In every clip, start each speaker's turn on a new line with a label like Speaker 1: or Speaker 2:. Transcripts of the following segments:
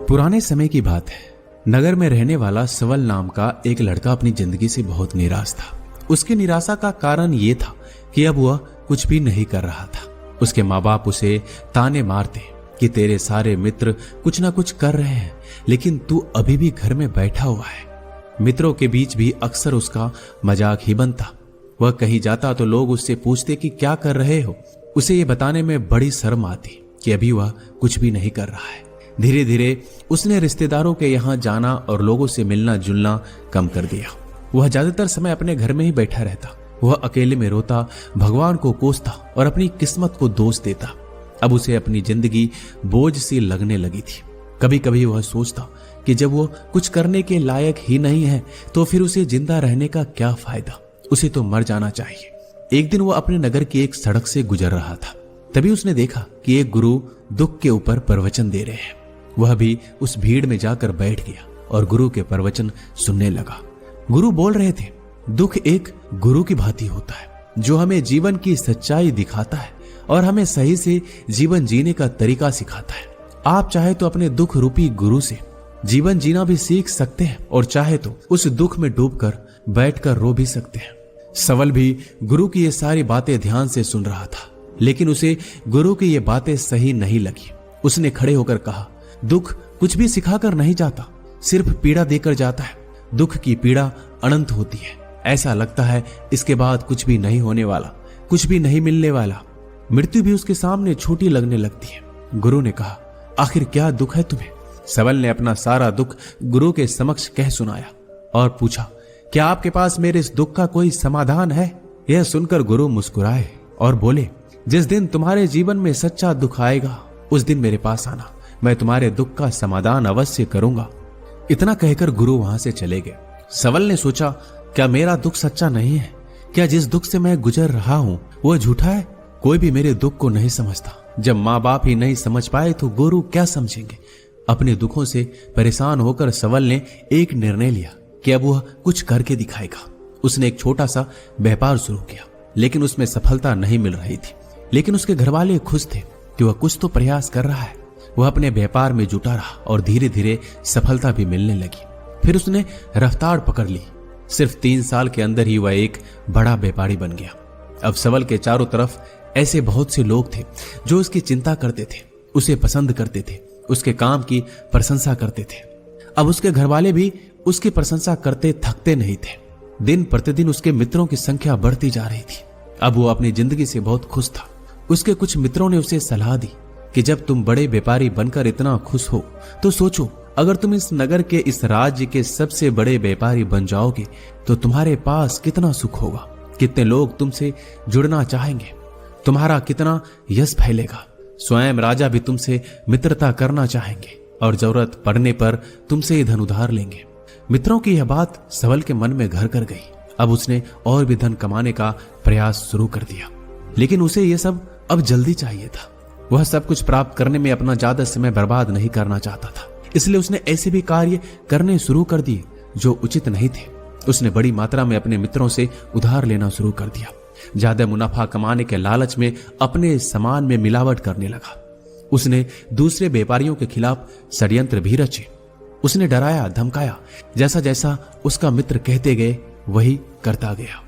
Speaker 1: पुराने समय की बात है। नगर में रहने वाला सवल नाम का एक लड़का अपनी जिंदगी से बहुत निराश था। उसकी निराशा का कारण यह था कि अब वह कुछ भी नहीं कर रहा था। उसके माँ बाप उसे ताने मारते कि तेरे सारे मित्र कुछ ना कुछ कर रहे हैं, लेकिन तू अभी भी घर में बैठा हुआ है। मित्रों के बीच भी अक्सर उसका मजाक ही बनता। वह कहीं जाता तो लोग उससे पूछते कि क्या कर रहे हो। उसे ये बताने में बड़ी शर्म आती कि अभी वह कुछ भी नहीं कर रहा है। धीरे धीरे उसने रिश्तेदारों के यहाँ जाना और लोगों से मिलना जुलना कम कर दिया। वह ज्यादातर समय अपने घर में ही बैठा रहता। वह अकेले में रोता, भगवान को कोसता और अपनी किस्मत को दोष देता। अब उसे अपनी जिंदगी बोझ सी लगने लगी थी। कभी कभी वह सोचता कि जब वो कुछ करने के लायक ही नहीं है तो फिर उसे जिंदा रहने का क्या फायदा, उसे तो मर जाना चाहिए। एक दिन वो अपने नगर की एक सड़क से गुजर रहा था। तभी उसने देखा कि एक गुरु दुख के ऊपर प्रवचन दे रहे हैं। वह भी उस भीड़ में जाकर बैठ गया और गुरु के प्रवचन सुनने लगा। गुरु बोल रहे थे, दुख एक गुरु की भांति होता है जो हमें जीवन की सच्चाई दिखाता है और हमें सही से जीवन जीने का तरीका सिखाता है। आप चाहे तो अपने दुख रूपी गुरु से जीवन जीना भी सीख सकते हैं और चाहे तो उस दुख में डूबकर बैठकर रो भी सकते हैं। सवल भी गुरु की ये सारी बातें ध्यान से सुन रहा था, लेकिन उसे गुरु की ये बातें सही नहीं लगी। उसने खड़े होकर कहा, दुख कुछ भी सिखाकर नहीं जाता, सिर्फ पीड़ा देकर जाता है। दुख की पीड़ा अनंत होती है। ऐसा लगता है इसके बाद कुछ भी नहीं होने वाला, कुछ भी नहीं मिलने वाला। मृत्यु भी उसके सामने छोटी लगने लगती है। गुरु ने कहा, आखिर क्या दुख है तुम्हें? सवल ने अपना सारा दुख गुरु के समक्ष कह सुनाया और पूछा, क्या आपके पास मेरे इस दुख का कोई समाधान है? यह सुनकर गुरु मुस्कुराए और बोले, जिस दिन तुम्हारे जीवन में सच्चा दुख आएगा उस दिन मेरे पास आना, मैं तुम्हारे दुख का समाधान अवश्य करूंगा। इतना कहकर गुरु वहां से चले गए। सवल ने सोचा, क्या मेरा दुख सच्चा नहीं है? क्या जिस दुख से मैं गुजर रहा हूं वो झूठा है? कोई भी मेरे दुख को नहीं समझता। जब माँ बाप ही नहीं समझ पाए तो गुरु क्या समझेंगे? अपने दुखों से परेशान होकर सवल ने एक निर्णय लिया कि अब वह कुछ करके दिखाएगा। उसने एक छोटा सा व्यापार शुरू किया, लेकिन उसमें सफलता नहीं मिल रही थी। लेकिन उसके घर वाले खुश थे कि वह कुछ तो प्रयास कर रहा है। वह अपने व्यापार में जुटा रहा और धीरे धीरे सफलता भी मिलने लगी। फिर उसने रफ्तार पकड़ ली। सिर्फ 3 साल के अंदर ही वह एक बड़ा व्यापारी बन गया। अब सवल के चारों तरफ ऐसे बहुत से लोग थे जो उसकी चिंता करते थे, उसे पसंद करते थे, उसके काम की प्रशंसा करते थे। अब उसके घर वाले भी उसकी प्रशंसा करते थकते नहीं थे। दिन प्रतिदिन उसके मित्रों की संख्या बढ़ती जा रही थी। अब वो अपनी जिंदगी से बहुत खुश था। उसके कुछ मित्रों ने उसे सलाह दी कि जब तुम बड़े व्यापारी बनकर इतना खुश हो तो सोचो, अगर तुम इस नगर के, इस राज्य के सबसे बड़े व्यापारी बन जाओगे तो तुम्हारे पास कितना सुख होगा, कितने लोग तुमसे जुड़ना चाहेंगे, तुम्हारा कितना यश फैलेगा। स्वयं राजा भी तुमसे मित्रता करना चाहेंगे और जरूरत पड़ने पर तुमसे ही धन उधार लेंगे। मित्रों की यह बात सवल के मन में घर कर गई। अब उसने और भी धन कमाने का प्रयास शुरू कर दिया, लेकिन उसे यह सब अब जल्दी चाहिए था। वह सब कुछ प्राप्त करने में अपना ज्यादा समय बर्बाद नहीं करना चाहता था, इसलिए उसने ऐसे भी कार्य करने शुरू कर दिए जो उचित नहीं थे। उसने बड़ी मात्रा में अपने मित्रों से उधार लेना शुरू कर दिया। ज्यादा मुनाफा कमाने के लालच में अपने सामान में मिलावट करने लगा। उसने दूसरे व्यापारियों के खिलाफ षड्यंत्र भी रचे। उसने डराया, धमकाया। जैसा जैसा उसका मित्र कहते गए वही करता गया।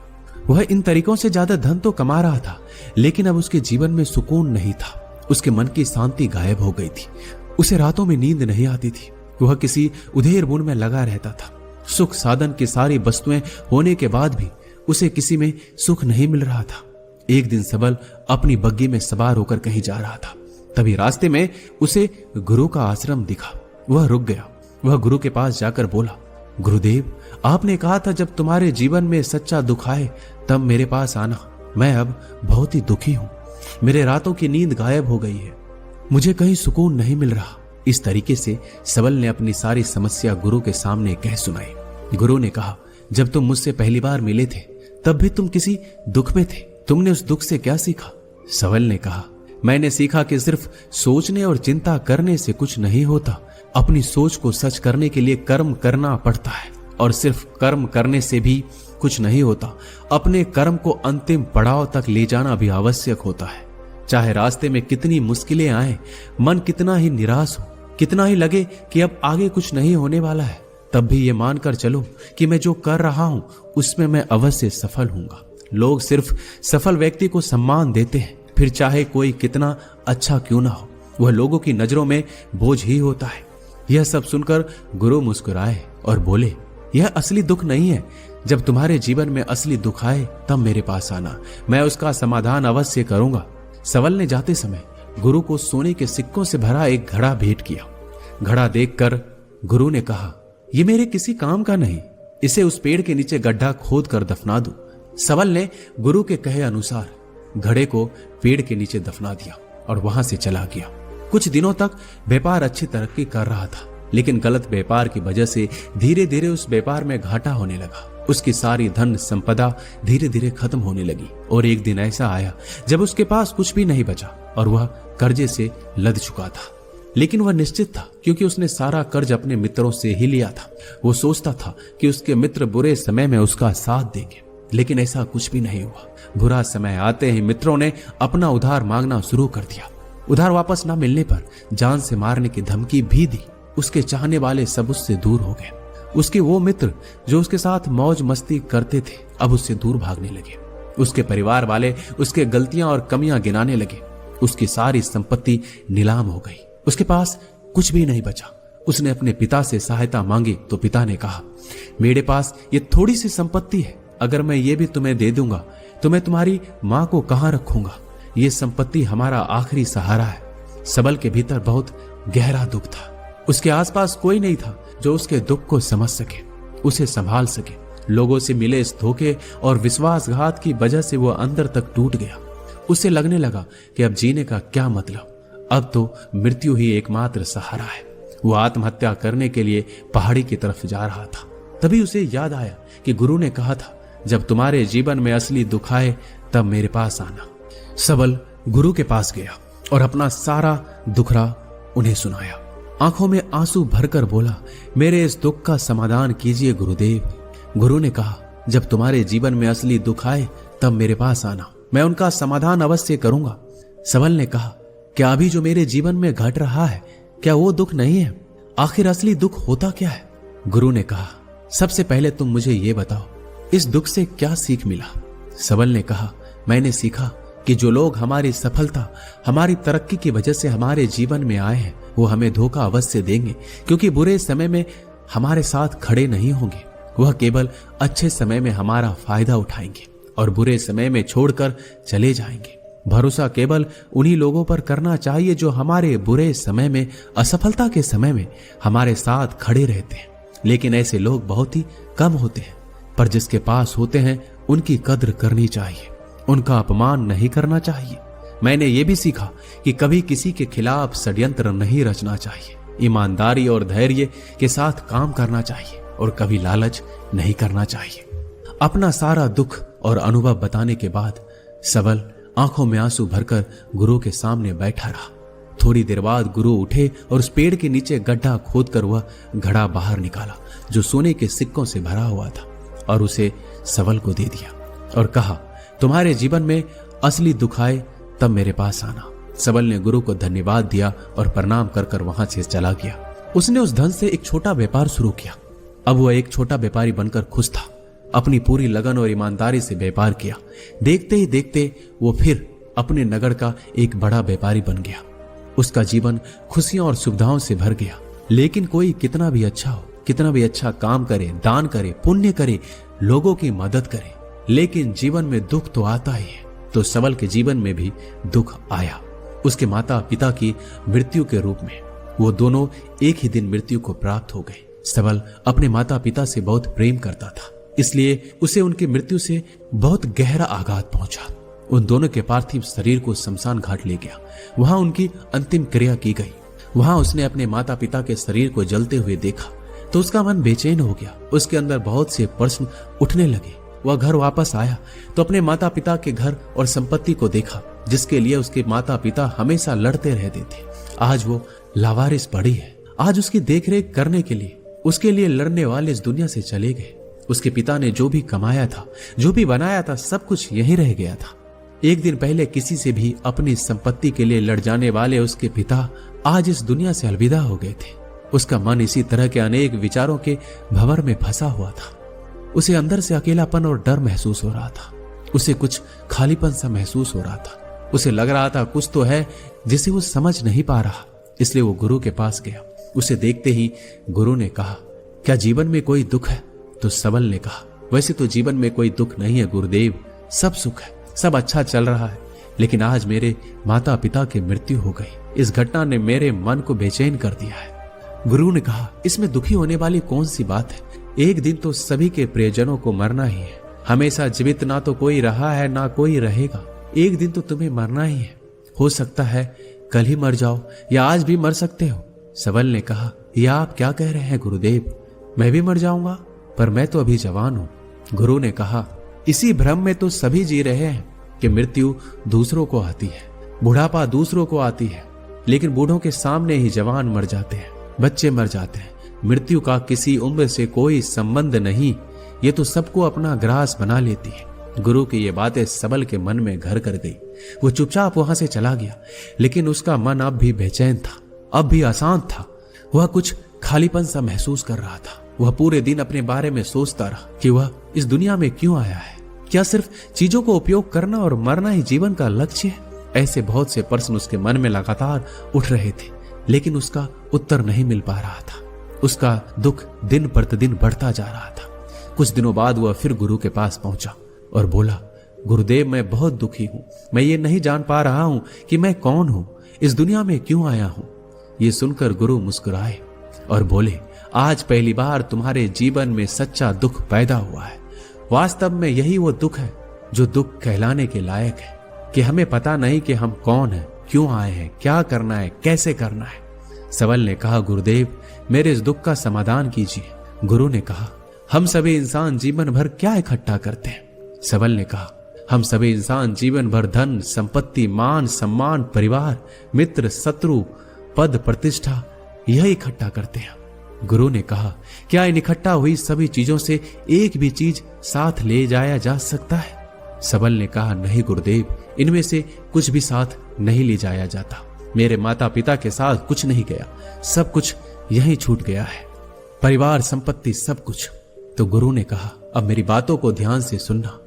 Speaker 1: वह इन तरीकों से ज्यादा धन तो कमा रहा था, लेकिन अब उसके जीवन में सुकून नहीं था। उसके मन की शांति गायब हो गई थी। उसे रातों में नींद नहीं आती थी। वह किसी उधेड़ बुन में लगा रहता था। सुख साधन की सारी वस्तुएं होने के बाद भी उसे किसी में सुख नहीं मिल रहा था। एक दिन सबल अपनी बग्गी में सवार होकर कहीं जा रहा था। तभी रास्ते में उसे गुरु का आश्रम दिखा। वह रुक गया। वह गुरु के पास जाकर बोला, गुरुदेव, आपने कहा था जब तुम्हारे जीवन में सच्चा दुख आए तब मेरे पास आना। मैं अब बहुत ही दुखी हूं। मेरे रातों की नींद गायब हो गई है। मुझे कहीं सुकून नहीं मिल रहा। इस तरीके से सबल ने अपनी सारी समस्या गुरु के सामने कह सुनाई। गुरु ने कहा, जब तुम मुझसे पहली बार मिले थे तब भी तुम किसी दुख में थे। तुमने उस दुख से क्या सीखा? सबल ने कहा, मैंने सीखा कि सिर्फ सोचने और चिंता करने से कुछ नहीं होता। अपनी सोच को सच करने के लिए कर्म करना पड़ता है, और सिर्फ कर्म करने से भी कुछ नहीं होता। अपने कर्म को अंतिम पड़ाव तक ले जाना भी आवश्यक होता है। चाहे रास्ते में कितनी मुश्किलें आए, मन कितना ही निराश हो, कितना ही लगे कि अब आगे कुछ नहीं होने वाला है, तब भी ये मानकर चलो कि मैं जो कर रहा हूं उसमें मैं अवश्य सफल हूंगा। लोग सिर्फ सफल व्यक्ति को सम्मान देते हैं, फिर चाहे कोई कितना अच्छा क्यों ना हो, वह लोगों की नजरों में बोझ ही होता है। यह सब सुनकर गुरु मुस्कुराए और बोले, यह असली दुख नहीं है। जब तुम्हारे जीवन में असली दुख आए तब मेरे पास आना, मैं उसका समाधान अवश्य करूंगा। सवल ने जाते समय गुरु को सोने के सिक्कों से भरा एक घड़ा भेंट किया। घड़ा देखकर गुरु ने कहा, यह मेरे किसी काम का नहीं, इसे उस पेड़ के नीचे गड्ढा खोद कर दफना दो। सवल ने गुरु के कहे अनुसार घड़े को पेड़ के नीचे दफना दिया और वहां से चला गया। कुछ दिनों तक व्यापार अच्छी तरक्की कर रहा था, लेकिन गलत व्यापार की वजह से धीरे धीरे उस व्यापार में घाटा होने लगा। उसकी सारी धन संपदा धीरे धीरे खत्म होने लगी और एक दिन ऐसा आया जब उसके पास कुछ भी नहीं बचा और वह कर्जे से लद चुका था। लेकिन वह निश्चित था, क्योंकि उसने सारा कर्ज अपने मित्रों से ही लिया था। वो सोचता था कि उसके मित्र बुरे समय में उसका साथ देंगे, लेकिन ऐसा कुछ भी नहीं हुआ। बुरा समय आते ही मित्रों ने अपना उधार मांगना शुरू कर दिया। उधार वापस ना मिलने पर जान से मारने की धमकी भी दी। उसके चाहने वाले सब उससे दूर हो गए। उसके वो मित्र जो उसके साथ मौज मस्ती करते थे अब उससे दूर भागने लगे। उसके परिवार वाले उसके गलतियां और कमियां गिनाने लगे। उसकी सारी संपत्ति नीलाम हो गई, उसके पास कुछ भी नहीं बचा। उसने अपने पिता से सहायता मांगी तो पिता ने कहा, मेरे पास ये थोड़ी सी संपत्ति है, अगर मैं ये भी तुम्हें दे दूंगा तो मैं तुम्हारी मां को कहां रखूंगा। ये संपत्ति हमारा आखिरी सहारा है। सबल के भीतर बहुत गहरा दुख था। उसके आसपास कोई नहीं था जो उसके दुख को समझ सके, उसे संभाल सके। लोगों से मिले इस धोखे और विश्वासघात की वजह से वह अंदर तक टूट गया। उसे लगने लगा कि अब जीने का क्या मतलब, अब तो मृत्यु ही एकमात्र सहारा है। वो आत्महत्या करने के लिए पहाड़ी की तरफ जा रहा था। तभी उसे याद आया कि गुरु ने कहा था, जब तुम्हारे जीवन में असली दुख आए तब मेरे पास आना। सबल गुरु के पास गया और अपना सारा दुखड़ा उन्हें सुनाया। आंखों में आंसू भरकर बोला, मेरे इस दुख का समाधान कीजिए गुरुदेव। गुरु ने कहा, जब तुम्हारे जीवन में असली दुख आए तब मेरे पास आना, मैं उनका समाधान अवश्य करूंगा। सबल ने कहा, क्या अभी जो मेरे जीवन में घट रहा है क्या वो दुख नहीं है? आखिर असली दुख होता क्या है? गुरु ने कहा, सबसे पहले तुम मुझे ये बताओ, इस दुख से क्या सीख मिला? सबल ने कहा, मैंने सीखा कि जो लोग हमारी सफलता, हमारी तरक्की की वजह से हमारे जीवन में आए हैं वो हमें धोखा अवश्य देंगे, क्योंकि बुरे समय में हमारे साथ खड़े नहीं होंगे। वह केवल अच्छे समय में हमारा फायदा उठाएंगे और बुरे समय में छोड़कर चले जाएंगे। भरोसा केवल उन्हीं लोगों पर करना चाहिए जो हमारे बुरे समय में, असफलता के समय में हमारे साथ खड़े रहते हैं। लेकिन ऐसे लोग बहुत ही कम होते हैं, पर जिसके पास होते हैं उनकी कद्र करनी चाहिए, उनका अपमान नहीं करना चाहिए। मैंने ये भी सीखा कि कभी किसी के खिलाफ षड्यंत्र नहीं रचना चाहिए, ईमानदारी और धैर्य के साथ काम करना चाहिए और कभी लालच नहीं करना चाहिए। अपना सारा दुख और अनुभव बताने के बाद सबल आंखों में आंसू भरकर गुरु के सामने बैठा रहा। थोड़ी देर बाद गुरु उठे और उस पेड़ के नीचे गड्ढा खोदकर वह घड़ा बाहर निकाला जो सोने के सिक्कों से भरा हुआ था और उसे सबल को दे दिया और कहा, तुम्हारे जीवन में असली दुख आए तब मेरे पास आना। सबल ने गुरु को धन्यवाद दिया और प्रणाम कर कर वहां से चला गया। उसने उस धन से एक छोटा व्यापार शुरू किया। अब वह एक छोटा व्यापारी बनकर खुश था। अपनी पूरी लगन और ईमानदारी से व्यापार किया। देखते ही देखते वो फिर अपने नगर का एक बड़ा व्यापारी बन गया। उसका जीवन खुशियों और सुविधाओं से भर गया। लेकिन कोई कितना भी अच्छा हो, कितना भी अच्छा काम करे, दान करे, पुण्य करे, लोगों की मदद करे, लेकिन जीवन में दुख तो आता ही है। तो सबल के जीवन में भी दुख आया। उसके माता पिता की मृत्यु के रूप में। वो दोनों एक ही दिन मृत्यु को प्राप्त हो गए। सबल अपने माता पिता से बहुत प्रेम करता था, इसलिए उसे उनकी मृत्यु से बहुत गहरा आघात पहुंचा। उन दोनों के पार्थिव शरीर को शमशान घाट ले गया। वहां उनकी अंतिम क्रिया की गई। वहां उसने अपने माता पिता के शरीर को जलते हुए देखा तो उसका मन बेचैन हो गया। उसके अंदर बहुत से प्रश्न उठने लगे। वह घर वापस आया तो अपने माता पिता के घर और संपत्ति को देखा जिसके लिए उसके माता पिता हमेशा लड़ते रहते थे। आज वो लावारिस पड़ी है। आज उसकी देखरेख करने के लिए उसके लिए लड़ने वाले इस दुनिया से चले गए। उसके पिता ने जो भी कमाया था, जो भी बनाया था, सब कुछ यहीं रह गया था। एक दिन पहले किसी से भी अपनी संपत्ति के लिए लड़ जाने वाले उसके पिता आज इस दुनिया से अलविदा हो गए थे। उसका मन इसी तरह के अनेक विचारों के भंवर में फंसा हुआ था। उसे अंदर से अकेलापन और डर महसूस हो रहा था। उसे कुछ खालीपन सा महसूस हो रहा था। उसे लग रहा था कुछ तो है जिसे वो समझ नहीं पा रहा। इसलिए वो गुरु के पास गया। उसे देखते ही गुरु ने कहा, क्या जीवन में कोई दुख है? तो सबल ने कहा, वैसे तो जीवन में कोई दुख नहीं है गुरुदेव, सब सुख है, सब अच्छा चल रहा है। लेकिन आज मेरे माता पिता की मृत्यु हो गई। इस घटना ने मेरे मन को बेचैन कर दिया है। गुरु ने कहा, इसमें दुखी होने वाली कौन सी बात है? एक दिन तो सभी के प्रियजनों को मरना ही है। हमेशा जीवित ना तो कोई रहा है ना कोई रहेगा। एक दिन तो तुम्हें मरना ही है। हो सकता है कल ही मर जाओ या आज भी मर सकते हो। सबल ने कहा, यह आप क्या कह रहे हैं गुरुदेव? मैं भी मर जाऊंगा, पर मैं तो अभी जवान हूं। गुरु ने कहा, इसी भ्रम में तो सभी जी रहे हैं कि मृत्यु दूसरों को आती है, बुढ़ापा दूसरों को आती है, लेकिन बूढ़ों के सामने ही जवान मर जाते हैं, बच्चे मर जाते हैं। मृत्यु का किसी उम्र से कोई संबंध नहीं, ये तो सबको अपना ग्रास बना लेती है। गुरु की ये बातें सबल के मन में घर कर गई। वो चुपचाप वहां से चला गया, लेकिन उसका मन अब भी बेचैन था, अब भी अशांत था। वह कुछ खालीपन सा महसूस कर रहा था। वह पूरे दिन अपने बारे में सोचता रहा कि वह इस दुनिया में क्यों आया है। क्या सिर्फ चीजों को उपयोग करना और मरना ही जीवन का लक्ष्य है? ऐसे बहुत से प्रश्न उसके मन में लगातार उठ रहे थे, लेकिन उसका उत्तर नहीं मिल पा रहा था। उसका दुख दिन प्रतिदिन बढ़ता जा रहा था। कुछ दिनों बाद वह फिर गुरु के पास पहुंचा और बोला, गुरुदेव, मैं बहुत दुखी हूं। मैं ये नहीं जान पा रहा हूं कि मैं कौन हूं, इस दुनिया में क्यों आया हूं। ये सुनकर गुरु मुस्कुराए और बोले, आज पहली बार तुम्हारे जीवन में सच्चा दुख पैदा हुआ है। वास्तव में यही वो दुख है जो दुख कहलाने के लायक है, कि हमें पता नहीं कि हम कौन हैं, क्यों आए हैं, क्या करना है, कैसे करना है। सबल ने कहा, गुरुदेव, मेरे इस दुख का समाधान कीजिए। गुरु ने कहा, हम सभी इंसान जीवन भर क्या इकट्ठा करते हैं? सबल ने कहा, हम सभी इंसान जीवन भर धन, संपत्ति, मान, सम्मान, परिवार, मित्र, शत्रु, पद, प्रतिष्ठा, यह इकट्ठा करते हैं। गुरु ने कहा, क्या इन इकट्ठा हुई सभी चीजों से एक भी चीज साथ ले जाया जा सकता है? सबल ने कहा, नहीं गुरुदेव, इनमें से कुछ भी साथ नहीं ले जाया जाता। मेरे माता पिता के साथ कुछ नहीं गया, सब कुछ यहीं छूट गया है, परिवार, संपत्ति, सब कुछ। तो गुरु ने कहा, अब मेरी बातों को ध्यान से सुनना।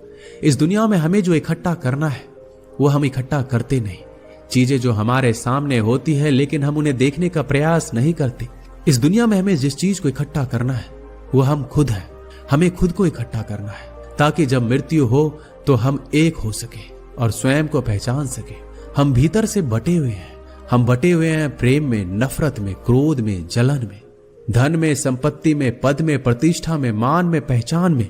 Speaker 1: इस दुनिया में हमें जो इकट्ठा करना है वो हम इकट्ठा करते नहीं। चीजें जो हमारे सामने होती है लेकिन हम उन्हें देखने का प्रयास नहीं करते। इस दुनिया में हमें जिस चीज को इकट्ठा करना है वो हम खुद हैं। हमें खुद को इकट्ठा करना है ताकि जब मृत्यु हो तो हम एक हो सके और स्वयं को पहचान सके। हम भीतर से बटे हुए हैं। हम बटे हुए हैं प्रेम में, नफरत में, क्रोध में, जलन में, धन में, संपत्ति में, पद में, प्रतिष्ठा में, मान में, पहचान में,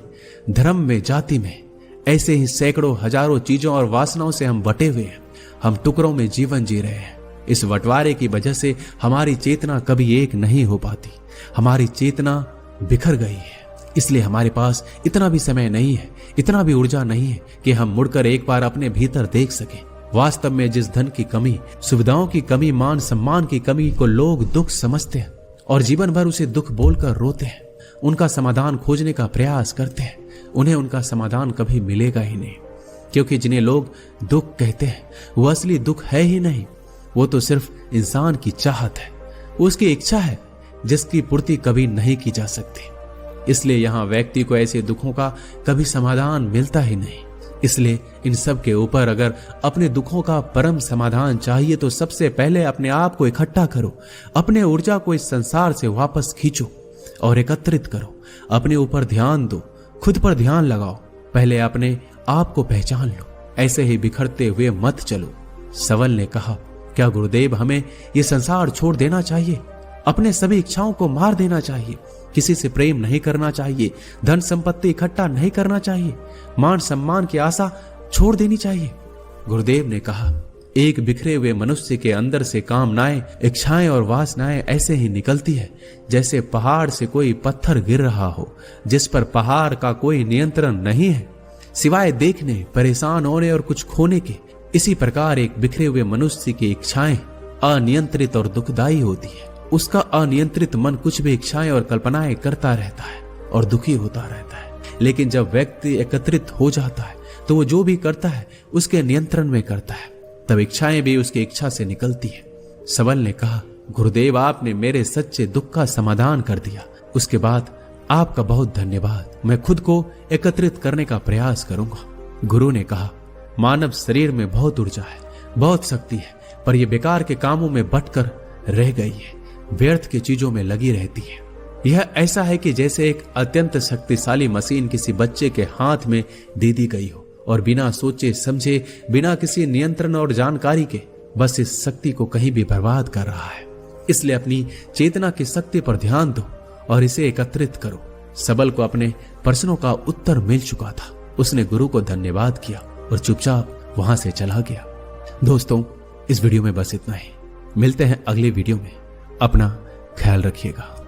Speaker 1: धर्म में, जाति में। ऐसे ही सैकड़ों हजारों चीजों और वासनाओं से हम बटे हुए हैं। हम टुकड़ों में जीवन जी रहे हैं। इस बंटवारे की वजह से हमारी चेतना कभी एक नहीं हो पाती। हमारी चेतना बिखर गई है। इसलिए हमारे पास इतना भी समय नहीं है, इतना भी ऊर्जा नहीं है कि हम मुड़कर एक बार अपने भीतर देख सकें। वास्तव में जिस धन की कमी, सुविधाओं की कमी, मान सम्मान की कमी को लोग दुख समझते हैं और जीवन भर उसे दुख बोलकर रोते हैं, उनका समाधान खोजने का प्रयास करते हैं, उन्हें उनका समाधान कभी मिलेगा ही नहीं। क्योंकि जिन्हें लोग दुख कहते हैं वो असली दुख है ही नहीं, वो तो सिर्फ इंसान की चाहत है, उसकी इच्छा है जिसकी पूर्ति कभी नहीं की जा सकती। इसलिए यहाँ व्यक्ति को ऐसे दुखों का कभी समाधान मिलता ही नहीं। इसलिए इन सब के ऊपर अगर अपने दुखों का परम समाधान चाहिए तो सबसे पहले अपने आप को इकट्ठा करो, अपने ऊर्जा को इस संसार से वापस खींचो और एकत्रित करो। अपने ऊपर ध्यान दो, खुद पर ध्यान लगाओ, पहले अपने आप को पहचान लो। ऐसे ही बिखरते हुए मत चलो। सबल ने कहा, क्या गुरुदेव हमें ये संसार छोड़ देना चाहिए? अपने सभी इच्छाओं को मार देना चाहिए? किसी से प्रेम नहीं करना चाहिए? धन संपत्ति इकट्ठा नहीं करना चाहिए? मान सम्मान की आशा छोड़ देनी चाहिए? गुरुदेव ने कहा, एक बिखरे हुए मनुष्य के अंदर से कामनाएं, इच्छाएं और वासनाएं ऐसे ही निकलती है जैसे पहाड़ से कोई पत्थर गिर रहा हो, जिस पर पहाड़ का कोई नियंत्रण नहीं है सिवाय देखने, परेशान होने और कुछ खोने के। इसी प्रकार एक बिखरे हुए मनुष्य की इच्छाएं अनियंत्रित और दुखदायी होती है। उसका अनियंत्रित मन कुछ भी इच्छाएं और कल्पनाएं करता रहता है और दुखी होता रहता है। लेकिन जब व्यक्ति एकत्रित हो जाता है, तो वो जो भी करता है उसके नियंत्रण में करता है, तब इच्छाएं भी उसकी इच्छा से निकलती है। सबल ने कहा, गुरुदेव आपने मेरे सच्चे दुख का समाधान कर दिया, उसके बाद आपका बहुत धन्यवाद। मैं खुद को एकत्रित करने का प्रयास करूंगा। गुरु ने कहा, मानव शरीर में बहुत ऊर्जा है, बहुत शक्ति है, पर यह बेकार के कामों में बटकर रह गई है, व्यर्थ की चीजों में लगी रहती है। यह ऐसा है कि जैसे एक अत्यंत शक्तिशाली मशीन किसी बच्चे के हाथ में दे दी गई हो और बिना सोचे समझे, बिना किसी नियंत्रण और जानकारी के बस इस शक्ति को कहीं भी बर्बाद कर रहा है। इसलिए अपनी चेतना की शक्ति पर ध्यान दो और इसे एकत्रित करो। सबल को अपने प्रश्नों का उत्तर मिल चुका था। उसने गुरु को धन्यवाद किया और चुपचाप वहां से चला गया। दोस्तों, इस वीडियो में बस इतना ही। मिलते हैं अगले वीडियो में। अपना ख्याल रखिएगा।